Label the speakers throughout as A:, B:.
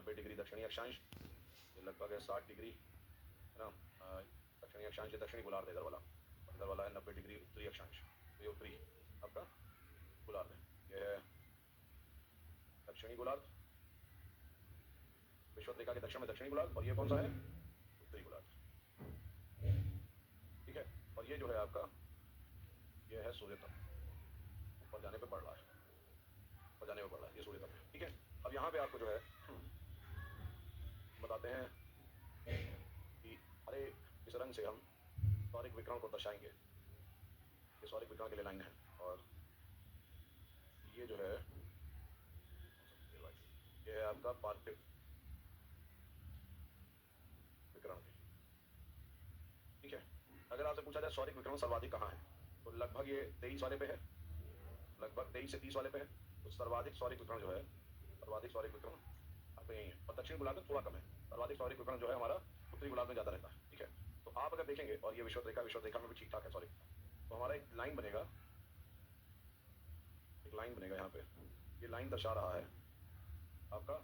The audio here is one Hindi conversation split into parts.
A: 90 डिग्री दक्षिणी अक्षांश, ये लगभग है 60 डिग्री, है ना। दक्षिणी अक्षांश है दक्षिणी गोलार्ध इधर वाला, और इधर वाला है 90 डिग्री उत्तरी अक्षांश, तो ये उत्तरी आपका गोलार्ध है। ये है दक्षिणी गोलार्ध, विषुवत रेखा के दक्षिण में दक्षिणी गोलार्ध, और ये कौन सा है, उत्तरी गोलार्ध, ठीक है। और ये जो है आपका, ये है सूर्य तल, ऊपर जाने पे बढ़ रहा है, ऊपर जाने पे बढ़ रहा है, ये सूर्य तल है, ठीक है। अब यहाँ पे आपको जो है बताते हैं कि अरे इस रंग से हम सौरिक विकिरण को दर्शाएंगे, ये सौरिक विकिरण के लिए लाइन है, और ये जो है ये है आपका पार्थिव विकिरण, ठीक है। अगर आपसे पूछा जाए सौरिक विकिरण सर्वाधिक कहाँ है, तो लगभग ये 23 वाले पे है, लगभग 23 से 30 वाले पे है। तो सर्वाधिक सौरिक विकिरण जो है, सर्वाधिक सौरिक विकिरण आपको यही है, और दक्षिण गोलार्ध में थोड़ा कम है। सर्वाधिक सौरिक विकिरण जो है हमारा उत्तरी गोलार्ध में ज़्यादा रहता है, ठीक है। तो आप अगर देखेंगे, और ये विषुवत रेखा में भी ठीक ठाक है सौरिक, तो हमारा एक लाइन बनेगा, एक लाइन बनेगा यहाँ पे, ये लाइन दर्शा रहा है आपका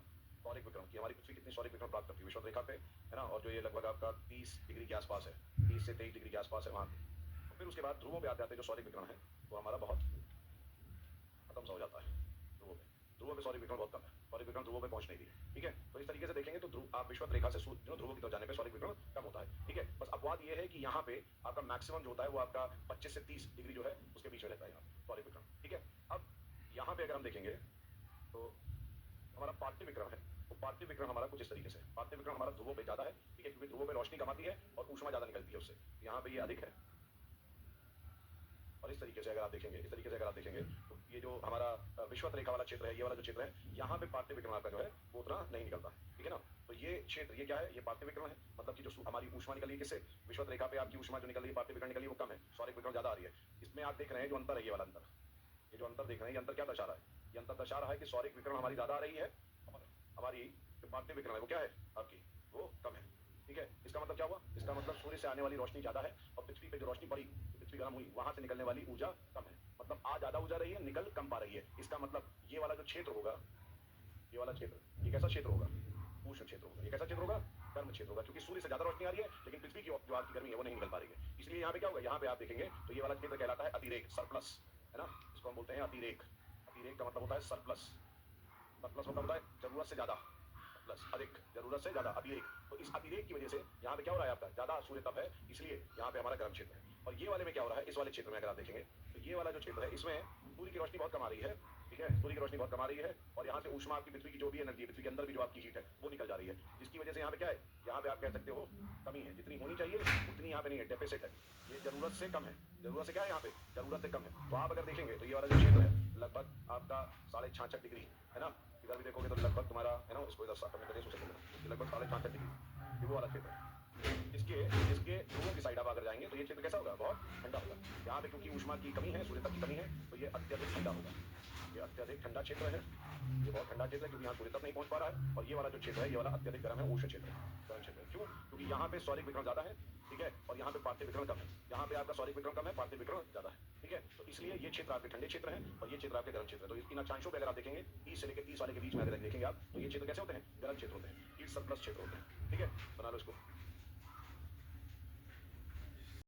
A: सौरिक विकिरण की हमारी पृथ्वी कितनी सौरिक विकिरण प्राप्त करती है विषुवत रेखा पे, है ना। और जो ये लगभग आपका 30 डिग्री के आसपास है, 30 से 23 डिग्री के आसपास है वहाँ। तो फिर उसके बाद ध्रुवों पे आते आते जो सौरिक विकिरण है वो हमारा बहुत खत्म सा हो जाता है। ध्रुवों पे सौरिक विकिरण बहुत कम है, सौरिक विकिरण ध्रुवों पे पहुंच नहीं रही है, ठीक है। तो इस तरीके से देखेंगे तो आप विषुवत रेखा से ध्रुवों की तरफ जाने पे सौरिक विकिरण कम होता है, ठीक है। बस अपवाद ये है कि यहाँ पे आपका मैक्सिमम जो होता है वो आपका 25 से 30 डिग्री जो है उसके बीच में रहता है यहाँ सौरिक विकिरण, ठीक है। अब यहाँ पे अगर हम देखेंगे तो हमारा पार्थिव विकिरण है, तो पार्थिव विकिरण हमारा कुछ इस तरीके से, पार्थिव विकिरण हमारा ध्रुवों पे ज्यादा है, ठीक है, क्योंकि ध्रुवों पे रोशनी कम आती है और ऊष्मा ज्यादा निकलती है उससे, यहाँ पे ये अधिक है। और इस तरीके से अगर आप देखेंगे, इस तरीके से अगर आप देखेंगे तो ये जो हमारा विषुवत रेखा वाला क्षेत्र है, ये वाला जो क्षेत्र है, यहाँ पे पार्थिव विकिरण आपका जो है वो उतना नहीं निकलता, ठीक है ना। तो ये क्षेत्र, ये क्या है, ये पार्थिव विकिरण है, मतलब कि जो हमारी ऊष्मा निकल रही है किससे, विषुवत रेखा पे आपकी ऊष्मा जो निकल रही है पार्थिव विकिरण निकल रही है वो कम है, सौरिक विकिरण ज्यादा आ रही है। इसमें आप देख रहे हैं जो अंतर है, ये वाला अंतर, ये जो अंतर देख रहे हैं, ये अंतर क्या दर्शा रहा है, ये अंतर दर्शा रहा है कि सौरिक विकिरण हमारी ज्यादा आ रही है और हमारी जो पार्थिव विकिरण है वो क्या है आपकी, वो कम है, ठीक है। इसका मतलब क्या हुआ, इसका मतलब सूर्य से आने वाली रोशनी ज्यादा है और पृथ्वी पे जो रोशनी पड़ी, पृथ्वी गर्म हुई, वहां से निकलने वाली ऊर्जा कम है, मतलब आ ज्यादा ऊर्जा रही है, निकल कम पा रही है। इसका मतलब ये वाला जो क्षेत्र होगा, ये वाला क्षेत्र, ये कैसा क्षेत्र होगा, उष्ण क्षेत्र होगा। ये कैसा क्षेत्र होगा, गर्म क्षेत्र होगा, क्योंकि सूर्य से ज्यादा रोशनी आ रही है लेकिन पृथ्वी की जो आपकी गर्मी है वो नहीं निकल पा रही है। इसलिए यहाँ पे क्या होगा, यहाँ पे आप देखेंगे तो ये वाला क्षेत्र कहलाता है अतिरेक, सरप्लस, है ना, इसको हम बोलते हैं अतिरेक। अतिरेक का मतलब होता है सरप्लस, सरप्लस मतलब होता है जरूरत से ज्यादा, प्लस अधिक, जरूरत से ज्यादा, अतिरेक। तो इस अतिरेक की वजह से यहाँ पे क्या हो रहा है, आपका ज्यादा सूर्य तप है, इसलिए यहाँ पे हमारा गर्म क्षेत्र है। और ये वाले में क्या हो रहा है, इस वाले क्षेत्र में अगर आप देखेंगे तो ये वाला जो क्षेत्र है इसमें सूर्य की रोशनी बहुत कम आ रही है, ठीक है, सूर्य की रोशनी बहुत कम आ रही है, और यहाँ से ऊष्मा आपकी पृथ्वी की जो भी एनर्जी, पृथ्वी के अंदर भी जो आपकी हीट है वो निकल जा रही है, जिसकी वजह से यहाँ पे क्या है, यहाँ पे आप कह सकते हो कमी है, जितनी होनी चाहिए उतनी यहाँ पे नहीं है, डेफिसिट है, ये जरूरत से कम है। जरूरत से क्या है, यहाँ पे जरूरत से कम है। तो आप अगर देखेंगे तो ये वाला जो क्षेत्र है लगभग आपका 66.5 डिग्री, है ना, इधर भी देखोगे तो लगभग तुम्हारा, है ना, इसको इधर साफ करने के लिए सोचेंगे लगभग 66.5 डिग्री, ये वो वाला क्षेत्र है। इसके इसके ध्रुवों की साइड आप अगर जाएंगे तो ये क्षेत्र कैसा होगा, बहुत ठंडा होगा। यहाँ पे क्योंकि ऊष्मा की कमी है, सूर्य तक की कमी है, तो ये अत्यधिक ठंडा होगा, ये अत्यधिक ठंडा क्षेत्र है, ये बहुत ठंडा क्षेत्र है क्योंकि यहाँ सूर्य तक नहीं पहुंच पा रहा है। और ये वाला जो क्षेत्र है ये वाला अत्यधिक गर्म है, उष्ण क्षेत्र है, गर्म क्षेत्र है। क्यों, क्योंकि यहाँ पे सौरिक विकिरण ज्यादा है, ठीक है, और यहाँ पे पार्थिव विकिरण कम है। यहाँ पे आपका सौरिक विकिरण कम है, पार्थिव विकिरण ज्यादा है, ठीक है। तो इसलिए ये क्षेत्र आपके ठंडे क्षेत्र है और ये क्षेत्र आपके गर्म क्षेत्र है। तो इन अक्षांशों पे अगर आप देखेंगे 30 से लेकर 30 वाले के बीच में अगर देखेंगे आप तो ये क्षेत्र कैसे होते हैं, गर्म क्षेत्र होते हैं, हीट सरप्लस क्षेत्र होते हैं, ठीक है। बना लो इसको।